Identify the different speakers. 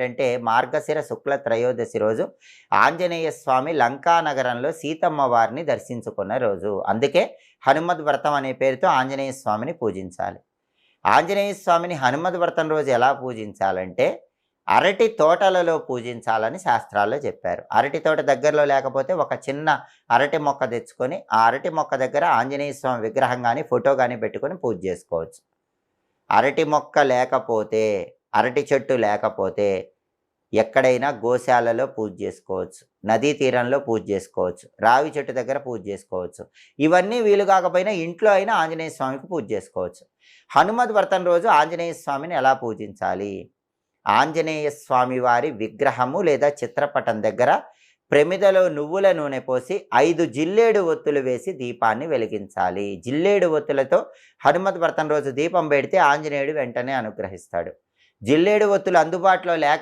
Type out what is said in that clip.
Speaker 1: ఏంటంటే మార్గశిర శుక్ల త్రయోదశి రోజు ఆంజనేయ స్వామి లంకా నగరంలో సీతమ్మ వారిని దర్శించుకున్న రోజు. అందుకే హనుమద్ వ్రతం అనే పేరుతో ఆంజనేయ స్వామిని పూజించాలి. ఆంజనేయ స్వామిని హనుమద్ వ్రతం రోజు ఎలా పూజించాలంటే అరటి తోటలలో పూజించాలని శాస్త్రాల్లో చెప్పారు. అరటి తోట దగ్గరలో లేకపోతే ఒక చిన్న అరటి మొక్క తెచ్చుకొని ఆ అరటి మొక్క దగ్గర ఆంజనేయ స్వామి విగ్రహం కానీ ఫోటో కానీ పెట్టుకొని పూజ చేసుకోవచ్చు. అరటి మొక్క లేకపోతే, అరటి చెట్టు లేకపోతే ఎక్కడైనా గోశాలలో పూజ చేసుకోవచ్చు, నదీ తీరంలో పూజ చేసుకోవచ్చు, రావి చెట్టు దగ్గర పూజ చేసుకోవచ్చు. ఇవన్నీ వీలు కాకపోయినా ఇంట్లో అయినా ఆంజనేయ స్వామికి పూజ చేసుకోవచ్చు. హనుమద్ వ్రతం రోజు ఆంజనేయ స్వామిని ఎలా పూజించాలి? ఆంజనేయ స్వామి వారి విగ్రహము లేదా చిత్రపటం దగ్గర ప్రమిదలో నువ్వుల నూనె పోసి 5 జిల్లేడు ఒత్తులు వేసి దీపాన్ని వెలిగించాలి. జిల్లేడు ఒత్తులతో హనుమద్ వ్రతం రోజు దీపం పెడితే ఆంజనేయుడు వెంటనే అనుగ్రహిస్తాడు. జిల్లేడు ఒత్తులు అందుబాటులో లేక